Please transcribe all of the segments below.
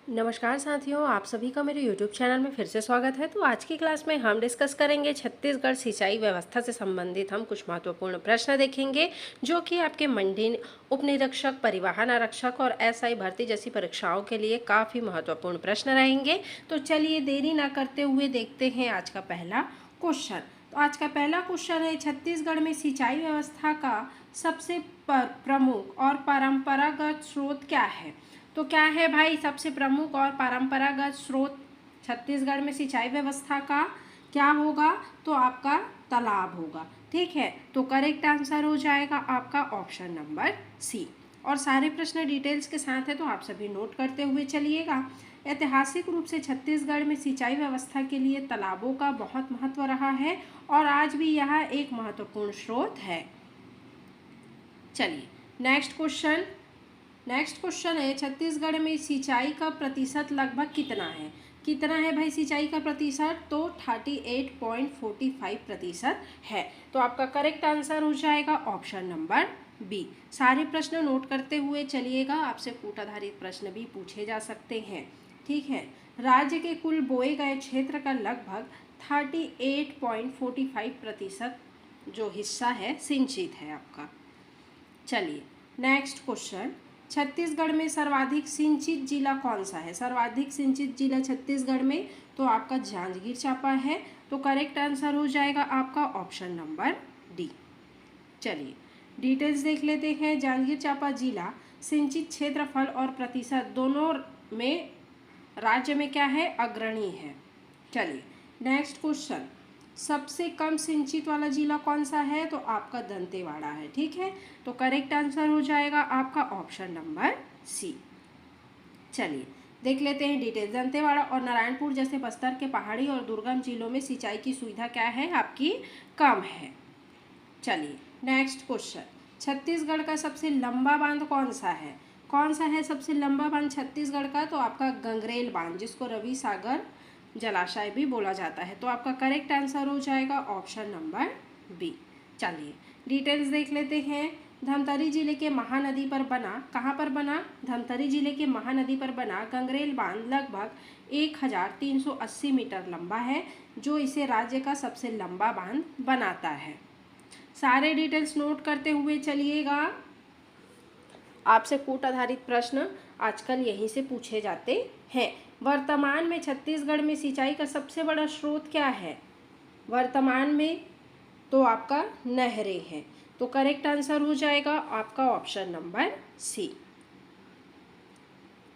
नमस्कार साथियों, आप सभी का मेरे YouTube चैनल में फिर से स्वागत है। तो आज की क्लास में हम डिस्कस करेंगे छत्तीसगढ़ सिंचाई व्यवस्था से संबंधित हम कुछ महत्वपूर्ण प्रश्न देखेंगे जो कि आपके मंडी उप निरीक्षक, परिवहन आरक्षक और एसआई भर्ती जैसी परीक्षाओं के लिए काफ़ी महत्वपूर्ण प्रश्न रहेंगे। तो चलिए देरी ना करते हुए देखते हैं आज का पहला क्वेश्चन। तो आज का पहला क्वेश्चन है, छत्तीसगढ़ में सिंचाई व्यवस्था का सबसे प्रमुख और परंपरागत स्रोत क्या है? तो क्या है भाई सबसे प्रमुख और परंपरागत स्रोत छत्तीसगढ़ में सिंचाई व्यवस्था का? क्या होगा? तो आपका तालाब होगा। ठीक है, तो करेक्ट आंसर हो जाएगा आपका ऑप्शन नंबर सी। और सारे प्रश्न डिटेल्स के साथ है, तो आप सभी नोट करते हुए चलिएगा। ऐतिहासिक रूप से छत्तीसगढ़ में सिंचाई व्यवस्था के लिए तालाबों का बहुत महत्व रहा है और आज भी यह एक महत्वपूर्ण स्रोत है। चलिए नेक्स्ट क्वेश्चन है, छत्तीसगढ़ में सिंचाई का प्रतिशत लगभग कितना है? कितना है भाई सिंचाई का प्रतिशत? तो 38.45% है। तो आपका करेक्ट आंसर हो जाएगा ऑप्शन नंबर बी। सारे प्रश्न नोट करते हुए चलिएगा, आपसे कूट आधारित प्रश्न भी पूछे जा सकते हैं। ठीक है, राज्य के कुल बोए गए क्षेत्र का लगभग 38.45% जो हिस्सा है सिंचित है आपका। चलिए नेक्स्ट क्वेश्चन, छत्तीसगढ़ में सर्वाधिक सिंचित जिला कौन सा है? सर्वाधिक सिंचित जिला छत्तीसगढ़ में तो आपका जांजगीर चांपा है। तो करेक्ट आंसर हो जाएगा आपका ऑप्शन नंबर डी। चलिए डिटेल्स देख लेते हैं। जांजगीर चांपा जिला सिंचित क्षेत्रफल और प्रतिशत दोनों में राज्य में क्या है? अग्रणी है। चलिए नेक्स्ट क्वेश्चन, सबसे कम सिंचित वाला जिला कौन सा है? तो आपका दंतेवाड़ा है। ठीक है, तो करेक्ट आंसर हो जाएगा आपका ऑप्शन नंबर सी। चलिए देख लेते हैं डिटेल। दंतेवाड़ा और नारायणपुर जैसे बस्तर के पहाड़ी और दुर्गम जिलों में सिंचाई की सुविधा क्या है? आपकी कम है। चलिए नेक्स्ट क्वेश्चन, छत्तीसगढ़ का सबसे लंबा बांध कौन सा है? कौन सा है सबसे लंबा बांध छत्तीसगढ़ का? तो आपका गंगरेल बांध, जिसको रवि सागर जलाशय भी बोला जाता है। तो आपका करेक्ट आंसर हो जाएगा ऑप्शन नंबर बी। चलिए डिटेल्स देख लेते हैं। धमतरी जिले के महानदी पर बना, कहाँ पर बना? धमतरी जिले के महानदी पर बना गंगरेल बांध लगभग 1380 मीटर लंबा है, जो इसे राज्य का सबसे लंबा बांध बनाता है। सारे डिटेल्स नोट करते हुए चलिएगा, आपसे कूट आधारित प्रश्न आजकल यहीं से पूछे जाते हैं। वर्तमान में छत्तीसगढ़ में सिंचाई का सबसे बड़ा स्रोत क्या है वर्तमान में? तो आपका नहरें हैं। तो करेक्ट आंसर हो जाएगा आपका ऑप्शन नंबर सी।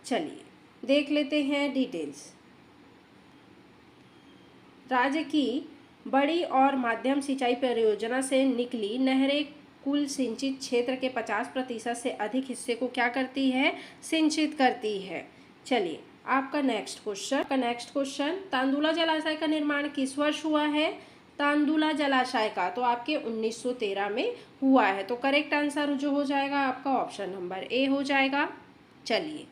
चलिए देख लेते हैं डिटेल्स। राज्य की बड़ी और माध्यम सिंचाई परियोजना से निकली नहरें कुल सिंचित क्षेत्र के 50% से अधिक हिस्से को क्या करती है? सिंचित करती है। चलिए आपका नेक्स्ट क्वेश्चन, तांदुला जलाशय का निर्माण किस वर्ष हुआ है? तांदुला जलाशय का तो आपके 1913 में हुआ है। तो करेक्ट आंसर जो हो जाएगा आपका ऑप्शन नंबर ए हो जाएगा। चलिए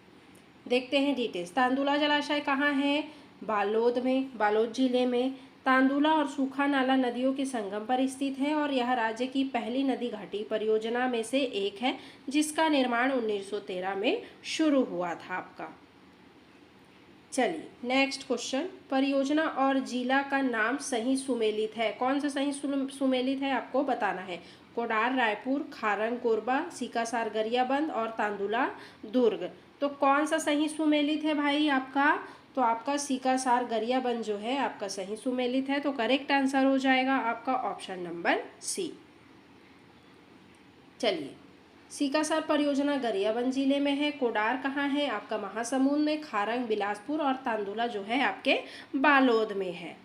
देखते हैं डिटेल्स। तांदुला जलाशय कहाँ है? बालोद में, बालोद जिले में। तांदुला और सूखा नाला नदियों के संगम पर स्थित है और यह राज्य की पहली नदी घाटी परियोजना में से एक है, जिसका निर्माण 1913 में शुरू हुआ था आपका। चलिए नेक्स्ट क्वेश्चन, परियोजना और जिला का नाम सही सुमेलित है। कौन सा सही सुमेलित है आपको बताना है। कोडार रायपुर, खारंग कोरबा, सीकासार गरियाबंद और तांदुला दुर्ग। तो कौन सा सही सुमेलित है भाई आपका? तो आपका सीकासार गरियाबंद जो है आपका सही सुमेलित है। तो करेक्ट आंसर हो जाएगा आपका ऑप्शन नंबर सी। चलिए सीकासार परियोजना गरियाबंद जिले में है। कोडार कहाँ है? आपका महासमुंद में। खारंग बिलासपुर और तांदुला जो है आपके बालोद में है।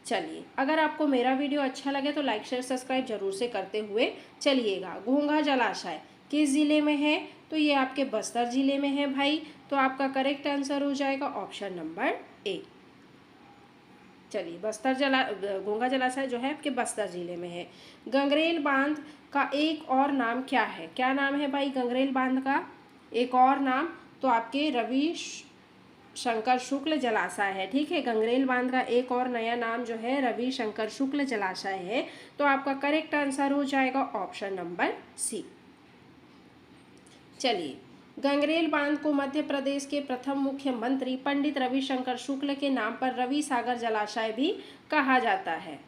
चलिए अगर आपको मेरा वीडियो अच्छा लगे तो लाइक शेयर सब्सक्राइब जरूर से करते हुए चलिएगा। घोंघा जलाशय किस जिले में है? तो ये आपके बस्तर जिले में है भाई। तो आपका करेक्ट आंसर हो जाएगा ऑप्शन नंबर ए। चलिए घोंघा जलाशय जो है आपके बस्तर जिले में है। गंगरेल बांध का एक और नाम क्या है? क्या नाम है भाई गंगरेल बांध का एक और नाम? तो आपके रवि शंकर शुक्ल जलाशय है। ठीक है, गंगरेल बांध का एक और नया नाम जो है रवि शंकर शुक्ल जलाशय है। तो आपका करेक्ट आंसर हो जाएगा ऑप्शन नंबर सी। चलिए गंगरेल बांध को मध्य प्रदेश के प्रथम मुख्यमंत्री पंडित रविशंकर शुक्ल के नाम पर रवि सागर जलाशय भी कहा जाता है।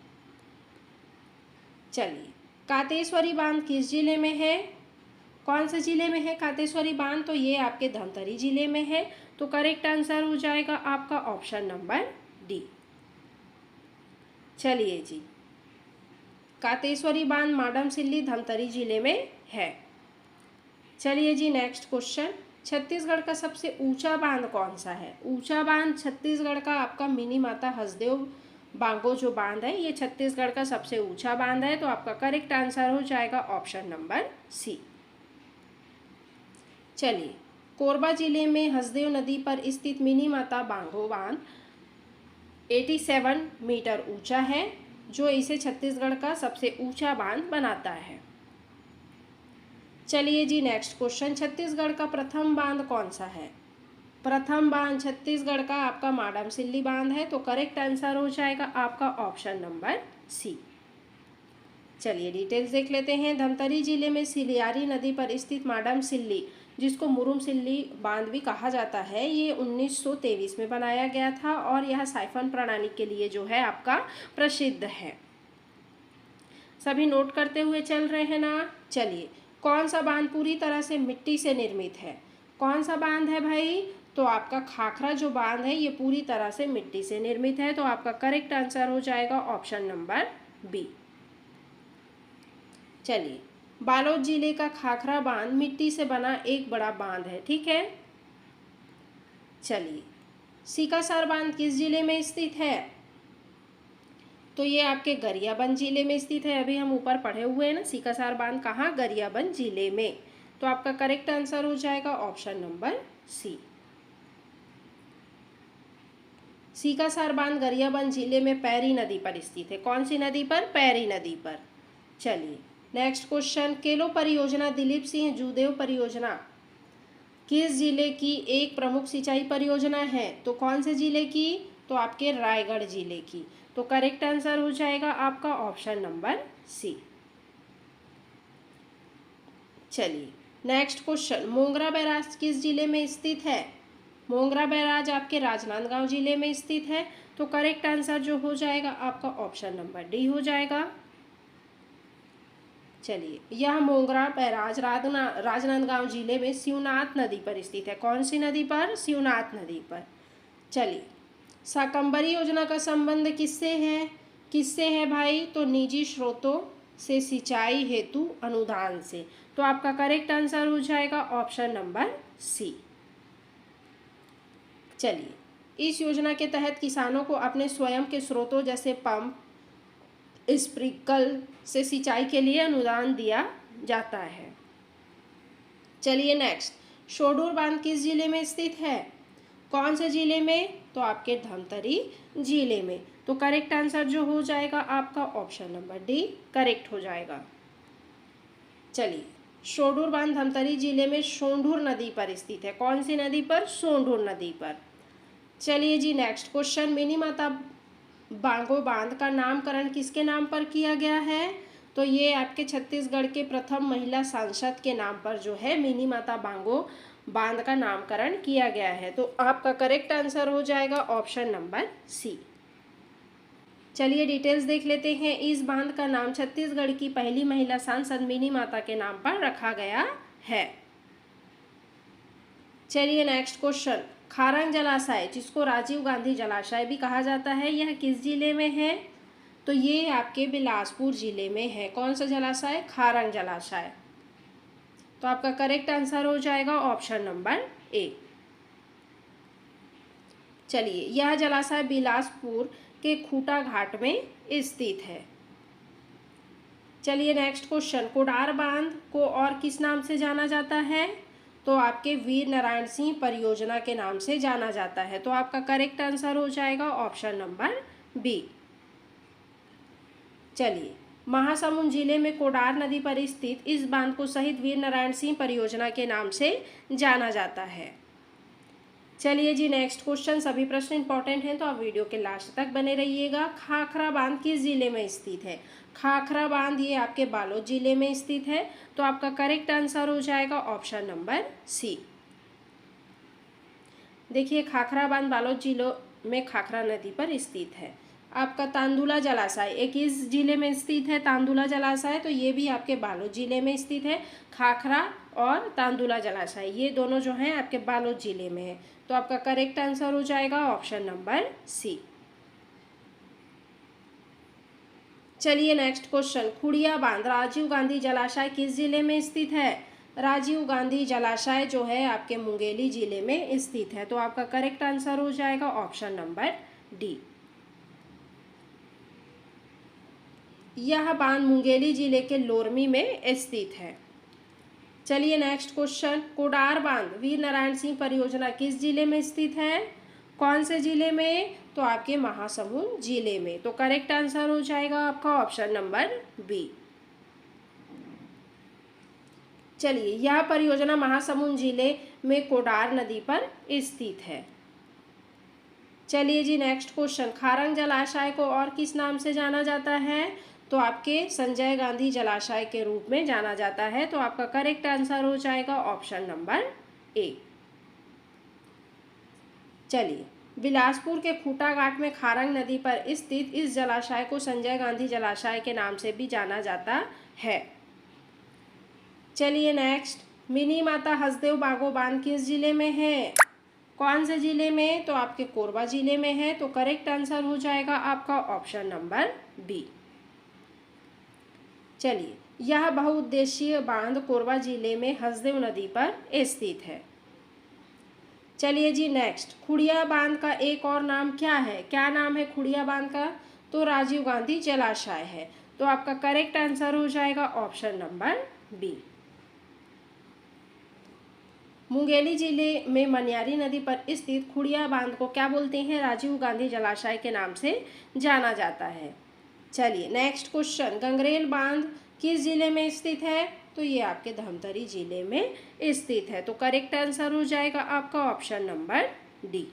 चलिए, कातेश्वरी बांध किस जिले में है? कौन से जिले में है कातेश्वरी बांध? तो ये आपके धमतरी जिले में है। तो करेक्ट आंसर हो जाएगा आपका ऑप्शन नंबर डी। चलिए जी, कातेश्वरी बांध माडमसिल्ली धमतरी जिले में है। चलिए जी, नेक्स्ट क्वेश्चन, छत्तीसगढ़ का सबसे ऊंचा बांध कौन सा है? ऊंचा बांध छत्तीसगढ़ का आपका मिनी माता हसदेव बांगो जो बांध है, ये छत्तीसगढ़ का सबसे ऊंचा बांध है। तो आपका करेक्ट आंसर हो जाएगा ऑप्शन नंबर सी। चलिए, कोरबा जिले में हसदेव नदी पर स्थित मिनी माता बांगो बांध 87 मीटर ऊंचा है, जो इसे छत्तीसगढ़ का सबसे ऊंचा बांध बनाता है। चलिए जी, नेक्स्ट क्वेश्चन, छत्तीसगढ़ का प्रथम बांध कौन सा है? प्रथम बांध छत्तीसगढ़ का आपका माडमसिल्ली बांध है। तो करेक्ट आंसर हो जाएगा आपका ऑप्शन नंबर सी। चलिए, डिटेल्स देख लेते हैं। धमतरी जिले में सिलियारी नदी पर स्थित माडमसिल्ली, जिसको मुरुमसिल्ली बांध भी कहा जाता है, ये 1923 में बनाया गया था और यह साइफन प्रणाली के लिए जो है आपका प्रसिद्ध है। सभी नोट करते हुए चल रहे हैं ना? चलिए, कौन सा बांध पूरी तरह से मिट्टी से निर्मित है? कौन सा बांध है भाई? तो आपका खाखरा जो बांध है ये पूरी तरह से मिट्टी से निर्मित है। तो आपका करेक्ट आंसर हो जाएगा ऑप्शन नंबर बी। चलिए, बालोद जिले का खाखरा बांध मिट्टी से बना एक बड़ा बांध है, ठीक है। चलिए, सीकासार बांध किस जिले में स्थित है? तो ये आपके गरियाबंद जिले में स्थित है। अभी हम ऊपर पढ़े हुए हैं ना, सीकासार बांध कहाँ? गरियाबंद जिले में। तो आपका करेक्ट आंसर हो जाएगा ऑप्शन नंबर सी। सीकासार बांध गरियाबंद जिले में पैरी नदी पर स्थित है। कौन सी नदी पर? पैरी नदी पर। चलिए, नेक्स्ट क्वेश्चन, केलो परियोजना दिलीप सिंह जूदेव परियोजना किस जिले की एक प्रमुख सिंचाई परियोजना है? तो कौन से जिले की? तो आपके रायगढ़ जिले की। तो करेक्ट आंसर हो जाएगा आपका ऑप्शन नंबर सी। चलिए, नेक्स्ट क्वेश्चन, मोंगरा बैराज किस जिले में स्थित है? मोंगरा बैराज आपके राजनांदगांव जिले में स्थित है। तो करेक्ट आंसर जो हो जाएगा आपका ऑप्शन नंबर डी हो जाएगा। चलिए, यह मोंगरा बैराज राजनांदगांव जिले में शिवनाथ नदी पर स्थित है। कौन सी नदी पर? शिवनाथ नदी पर। चलिए, शाकंभरी योजना का संबंध किससे है? किससे है भाई? तो निजी स्रोतों से सिंचाई हेतु अनुदान से। तो आपका करेक्ट आंसर हो जाएगा ऑप्शन नंबर सी। चलिए, इस योजना के तहत किसानों को अपने स्वयं के स्रोतों जैसे पंप, स्प्रिंकल से सिंचाई के लिए अनुदान दिया जाता है। चलिए, नेक्स्ट, शोडूर बांध किस जिले में स्थित है? कौन से जिले में? तो आपके धमतरी जिले में। तो करेक्ट आंसर जो हो जाएगा आपका ऑप्शन नंबर डी करेक्ट हो जाएगा। चलिए, शोडूर बांध धमतरी जिले में सोंढूर नदी पर स्थित है। कौन सी नदी पर? सोंढूर नदी पर। चलिए जी, नेक्स्ट क्वेश्चन, मिनी माता बांगो बांध का नामकरण किसके नाम पर किया गया है? तो ये आपके छत्तीसगढ़ के प्रथम महिला सांसद के नाम पर जो है मिनी माता बांगो बांध का नामकरण किया गया है। तो आपका करेक्ट आंसर हो जाएगा ऑप्शन नंबर सी। चलिए, डिटेल्स देख लेते हैं। इस बांध का नाम छत्तीसगढ़ की पहली महिला सांसद मिनी माता के नाम पर रखा गया है। चलिए, नेक्स्ट क्वेश्चन, खारंग जलाशय, जिसको राजीव गांधी जलाशय भी कहा जाता है, यह किस जिले में है? तो ये आपके बिलासपुर जिले में है। कौन सा जलाशय? खारंग जलाशय। तो आपका करेक्ट आंसर हो जाएगा ऑप्शन नंबर ए। चलिए, यह जलाशय बिलासपुर के खूटा घाट में स्थित है। चलिए, नेक्स्ट क्वेश्चन, कोडार बांध को और किस नाम से जाना जाता है? तो आपके वीर नारायण सिंह परियोजना के नाम से जाना जाता है। तो आपका करेक्ट आंसर हो जाएगा ऑप्शन नंबर बी। चलिए, महासमुंद जिले में कोडार नदी पर स्थित इस बांध को शहीद वीर नारायण सिंह परियोजना के नाम से जाना जाता है। चलिए जी, नेक्स्ट क्वेश्चन, सभी प्रश्न इंपॉर्टेंट हैं तो आप वीडियो के लास्ट तक बने रहिएगा। खाखरा बांध किस जिले में स्थित है? खाखरा बांध ये आपके बालोद जिले में स्थित है। तो आपका करेक्ट आंसर हो जाएगा ऑप्शन नंबर सी। देखिए खाखरा बांध बालोद जिलों में खाखरा नदी पर स्थित है। आपका तांदुला जलाशय एक इस जिले में स्थित है, तांदुला जलाशय, तो ये भी आपके बालोद जिले में स्थित है। खाखरा और तांदुला जलाशय ये दोनों जो हैं आपके बालोद जिले में है। तो आपका करेक्ट आंसर हो जाएगा ऑप्शन नंबर सी। चलिए नेक्स्ट क्वेश्चन, खुड़िया बांध राजीव गांधी जलाशय किस जिले में स्थित है? राजीव गांधी जलाशय जो है आपके मुंगेली जिले में स्थित है। तो आपका करेक्ट आंसर हो जाएगा ऑप्शन नंबर डी। यह बांध मुंगेली जिले के लोरमी में स्थित है। चलिए नेक्स्ट क्वेश्चन, कोडार बांध वीर नारायण सिंह परियोजना किस जिले में स्थित है? कौन से जिले में? तो आपके महासमुंद जिले में। तो करेक्ट आंसर हो जाएगा आपका ऑप्शन नंबर बी। चलिए यह परियोजना महासमुंद जिले में कोडार नदी पर स्थित है। चलिए जी नेक्स्ट क्वेश्चन, खारंग जलाशय को और किस नाम से जाना जाता है? तो आपके संजय गांधी जलाशय के रूप में जाना जाता है। तो आपका करेक्ट आंसर हो जाएगा ऑप्शन नंबर ए। चलिए बिलासपुर के खूटा घाट में खारंग नदी पर स्थित इस जलाशय को संजय गांधी जलाशय के नाम से भी जाना जाता है। चलिए नेक्स्ट, मिनी माता हसदेव बागो बांध किस जिले में है? कौन से जिले में? तो आपके कोरबा जिले में है। तो करेक्ट आंसर हो जाएगा आपका ऑप्शन नंबर बी। चलिए यह बहुउद्देशीय बांध कोरबा जिले में हसदेव नदी पर स्थित है। चलिए जी नेक्स्ट, खुड़िया बांध का एक और नाम क्या है? क्या नाम है खुड़िया बांध का? तो राजीव गांधी जलाशय है। तो आपका करेक्ट आंसर हो जाएगा ऑप्शन नंबर बी। मुंगेली जिले में मनियारी नदी पर स्थित खुड़िया बांध को क्या बोलते हैं? राजीव गांधी जलाशय के नाम से जाना जाता है। चलिए नेक्स्ट क्वेश्चन, गंगरेल बांध किस जिले में स्थित है? तो ये आपके धमतरी जिले में स्थित है। तो करेक्ट आंसर हो जाएगा आपका ऑप्शन नंबर डी।